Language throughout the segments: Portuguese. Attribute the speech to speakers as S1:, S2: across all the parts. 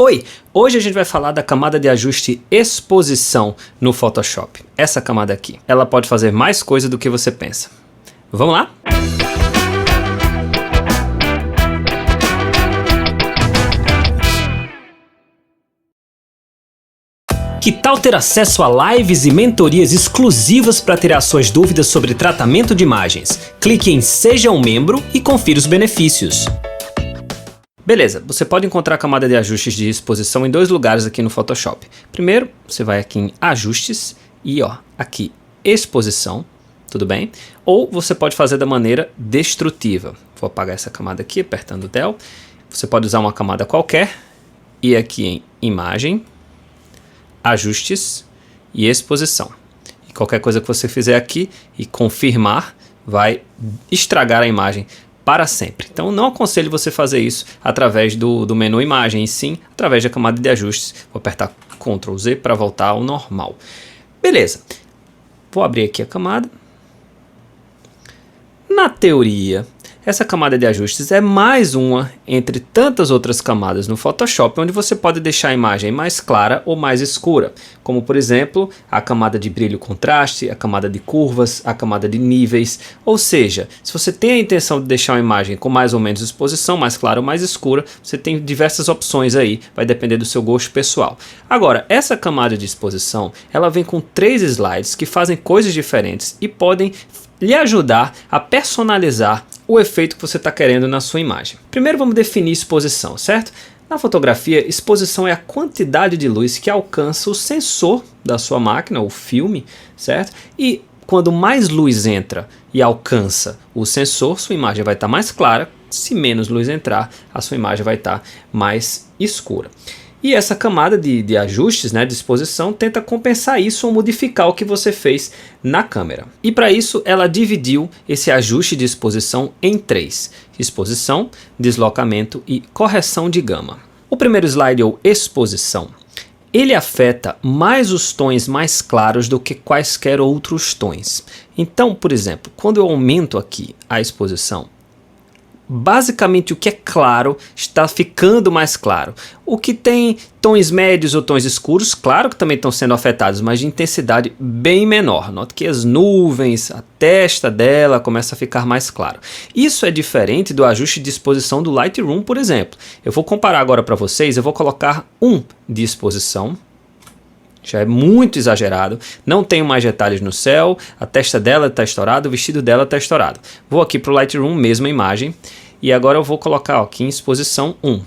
S1: Oi! Hoje a gente vai falar da camada de ajuste exposição no Photoshop. Essa camada aqui. Ela pode fazer mais coisa do que você pensa. Vamos lá? Que tal ter acesso a lives e mentorias exclusivas para tirar suas dúvidas sobre tratamento de imagens? Clique em Seja um Membro e confira os benefícios. Beleza, você pode encontrar a camada de ajustes de exposição em dois lugares aqui no Photoshop. Primeiro, você vai aqui em Ajustes e aqui Exposição, tudo bem? Ou você pode fazer da maneira destrutiva. Vou apagar essa camada aqui, apertando o Del. Você pode usar uma camada qualquer e aqui em Imagem, Ajustes e Exposição. E qualquer coisa que você fizer aqui e confirmar vai estragar a imagem para sempre. Então não aconselho você fazer isso através do menu Imagem, e sim através da camada de ajustes. Vou apertar Ctrl Z para voltar ao normal. Beleza, vou abrir aqui a camada. Na teoria, essa camada de ajustes é mais uma entre tantas outras camadas no Photoshop, onde você pode deixar a imagem mais clara ou mais escura, como por exemplo a camada de brilho contraste, a camada de curvas, a camada de níveis. Ou seja, se você tem a intenção de deixar uma imagem com mais ou menos exposição, mais clara ou mais escura, você tem diversas opções aí, vai depender do seu gosto pessoal. Agora, essa camada de exposição, ela vem com 3 slides que fazem coisas diferentes e podem lhe ajudar a personalizar o efeito que você está querendo na sua imagem. Primeiro vamos definir exposição, certo? Na fotografia, exposição é a quantidade de luz que alcança o sensor da sua máquina, o filme, certo? E quando mais luz entra e alcança o sensor, sua imagem vai estar mais clara. Se menos luz entrar, a sua imagem vai estar mais escura. E essa camada de ajustes, de exposição, tenta compensar isso ou modificar o que você fez na câmera. E para isso ela dividiu esse ajuste de exposição em 3. Exposição, deslocamento e correção de gama. O primeiro slide, ou exposição, ele afeta mais os tons mais claros do que quaisquer outros tons. Então, por exemplo, quando eu aumento aqui a exposição, basicamente o que é claro está ficando mais claro. O que tem tons médios ou tons escuros, claro que também estão sendo afetados, mas de intensidade bem menor. Note que as nuvens, a testa dela começa a ficar mais claro. Isso é diferente do ajuste de exposição do Lightroom, por exemplo. Eu vou comparar agora para vocês, eu vou colocar 1 de exposição. Já é muito exagerado, não tenho mais detalhes no céu, a testa dela está estourada, o vestido dela está estourado. Vou aqui para o Lightroom, mesma imagem, e agora eu vou colocar aqui em exposição 1.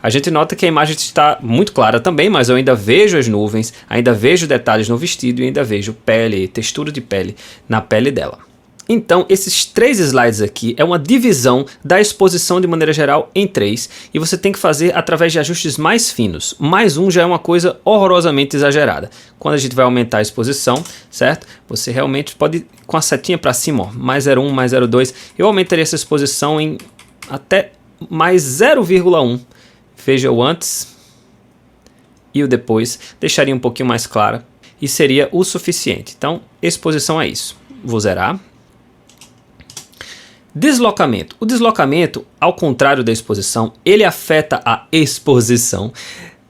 S1: A gente nota que a imagem está muito clara também, mas eu ainda vejo as nuvens, ainda vejo detalhes no vestido e ainda vejo pele, textura de pele na pele dela. Então, esses 3 slides aqui é uma divisão da exposição de maneira geral em 3 e você tem que fazer através de ajustes mais finos. Mais um já é uma coisa horrorosamente exagerada. Quando a gente vai aumentar a exposição, certo? Você realmente pode, com a setinha para cima, mais 0,1, mais 0,2, eu aumentaria essa exposição em até mais 0,1. Veja o antes e o depois, deixaria um pouquinho mais clara e seria o suficiente. Então, exposição é isso. Vou zerar. Deslocamento. O deslocamento, ao contrário da exposição, ele afeta a exposição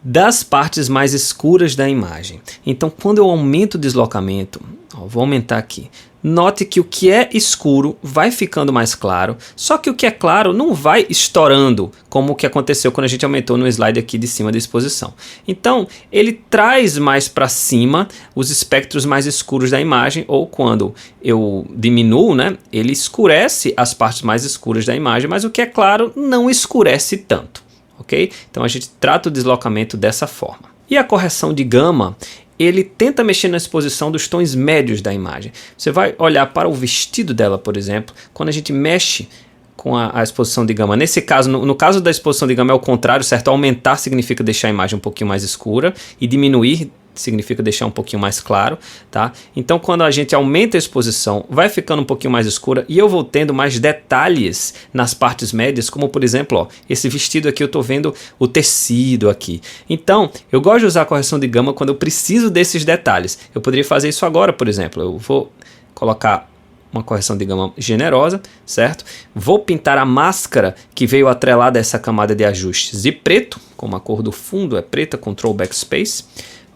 S1: das partes mais escuras da imagem. Então, quando eu aumento o deslocamento, vou aumentar aqui, note que o que é escuro vai ficando mais claro, só que o que é claro não vai estourando, como o que aconteceu quando a gente aumentou no slide aqui de cima da exposição. Então, ele traz mais para cima os espectros mais escuros da imagem, ou quando eu diminuo, ele escurece as partes mais escuras da imagem, mas o que é claro não escurece tanto. Ok? Então a gente trata o deslocamento dessa forma. E a correção de gama, ele tenta mexer na exposição dos tons médios da imagem. Você vai olhar para o vestido dela, por exemplo, quando a gente mexe com a exposição de gama. Nesse caso, no caso da exposição de gama é o contrário, certo? Aumentar significa deixar a imagem um pouquinho mais escura e diminuir significa deixar um pouquinho mais claro, tá? Então, quando a gente aumenta a exposição, vai ficando um pouquinho mais escura e eu vou tendo mais detalhes nas partes médias, como por exemplo, esse vestido aqui eu estou vendo o tecido aqui. Então, eu gosto de usar a correção de gama quando eu preciso desses detalhes. Eu poderia fazer isso agora, por exemplo. Eu vou colocar uma correção de gama generosa, certo? Vou pintar a máscara que veio atrelada a essa camada de ajustes de preto, como a cor do fundo é preta, Ctrl Backspace.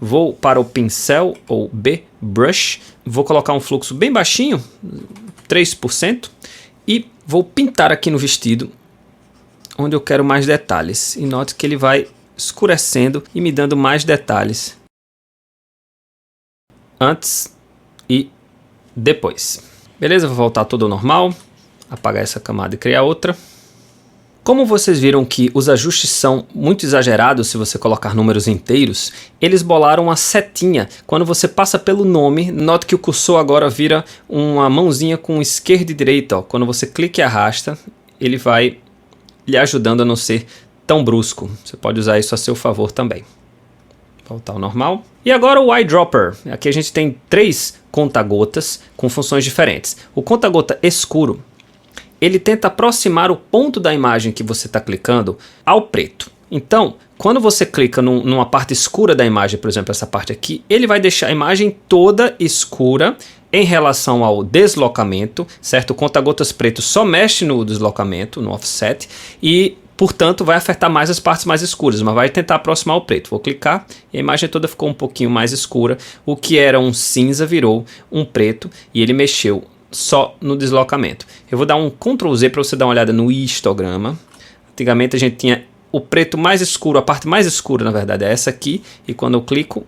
S1: Vou para o pincel, ou B, Brush, vou colocar um fluxo bem baixinho, 3%, e vou pintar aqui no vestido, onde eu quero mais detalhes. E note que ele vai escurecendo e me dando mais detalhes antes e depois. Beleza, vou voltar tudo ao normal, apagar essa camada e criar outra. Como vocês viram que os ajustes são muito exagerados se você colocar números inteiros, eles bolaram uma setinha. Quando você passa pelo nome, note que o cursor agora vira uma mãozinha com esquerda e direita. Ó. Quando você clica e arrasta, ele vai lhe ajudando a não ser tão brusco. Você pode usar isso a seu favor também. Voltar ao normal. E agora o eyedropper. Aqui a gente tem 3 conta-gotas com funções diferentes. O conta-gota escuro, ele tenta aproximar o ponto da imagem que você está clicando ao preto. Então, quando você clica numa parte escura da imagem, por exemplo, essa parte aqui, ele vai deixar a imagem toda escura em relação ao deslocamento, certo? O conta-gotas preto só mexe no deslocamento, no offset, e, portanto, vai afetar mais as partes mais escuras, mas vai tentar aproximar o preto. Vou clicar e a imagem toda ficou um pouquinho mais escura. O que era um cinza virou um preto e ele mexeu só no deslocamento. Eu vou dar um Ctrl Z para você dar uma olhada no histograma. Antigamente a gente tinha o preto mais escuro, a parte mais escura na verdade é essa aqui, e quando eu clico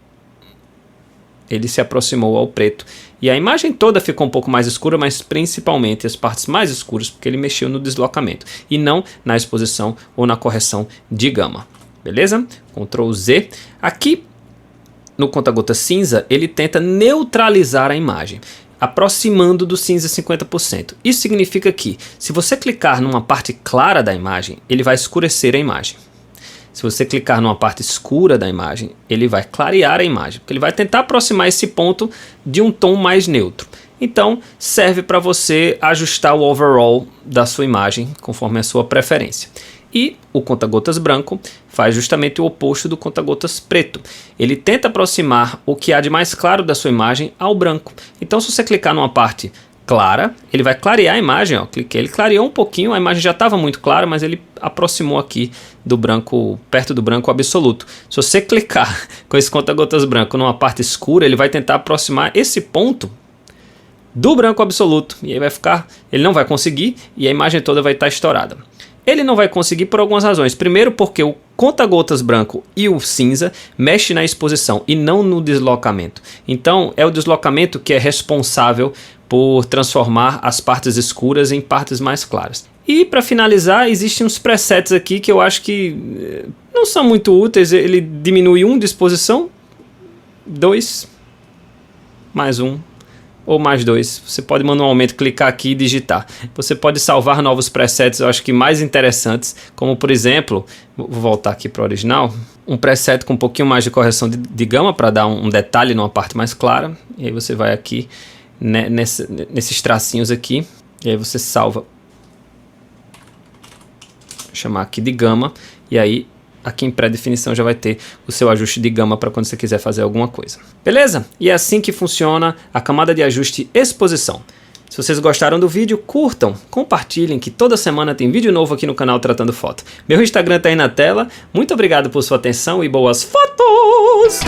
S1: ele se aproximou ao preto. E a imagem toda ficou um pouco mais escura, mas principalmente as partes mais escuras, porque ele mexeu no deslocamento e não na exposição ou na correção de gama. Beleza? Ctrl Z. Aqui no conta-gota cinza, ele tenta neutralizar a imagem, aproximando do cinza 50%. Isso significa que, se você clicar numa parte clara da imagem, ele vai escurecer a imagem. Se você clicar numa parte escura da imagem, ele vai clarear a imagem, porque ele vai tentar aproximar esse ponto de um tom mais neutro. Então, serve para você ajustar o overall da sua imagem, conforme a sua preferência. E o conta-gotas branco faz justamente o oposto do conta-gotas preto. Ele tenta aproximar o que há de mais claro da sua imagem ao branco. Então, se você clicar numa parte clara, ele vai clarear a imagem. Ó. Cliquei, ele clareou um pouquinho, a imagem já estava muito clara, mas ele aproximou aqui do branco, perto do branco absoluto. Se você clicar com esse conta-gotas branco numa parte escura, ele vai tentar aproximar esse ponto do branco absoluto. E aí vai ficar, ele não vai conseguir e a imagem toda vai estar estourada. Ele não vai conseguir por algumas razões. Primeiro porque o conta-gotas branco e o cinza mexe na exposição e não no deslocamento. Então é o deslocamento que é responsável por transformar as partes escuras em partes mais claras. E para finalizar, existem uns presets aqui que eu acho que não são muito úteis. Ele diminui 1 de exposição, 2, mais 1. Ou mais 2, você pode manualmente clicar aqui e digitar. Você pode salvar novos presets, eu acho que mais interessantes, como por exemplo, vou voltar aqui para o original, um preset com um pouquinho mais de correção de gama para dar um detalhe numa parte mais clara. E aí você vai aqui nesses tracinhos aqui, e aí você salva, vou chamar aqui de gama, e aí aqui em pré-definição já vai ter o seu ajuste de gama para quando você quiser fazer alguma coisa. Beleza? E é assim que funciona a camada de ajuste exposição. Se vocês gostaram do vídeo, curtam, compartilhem, que toda semana tem vídeo novo aqui no canal Tratando Foto. Meu Instagram está aí na tela. Muito obrigado por sua atenção e boas fotos!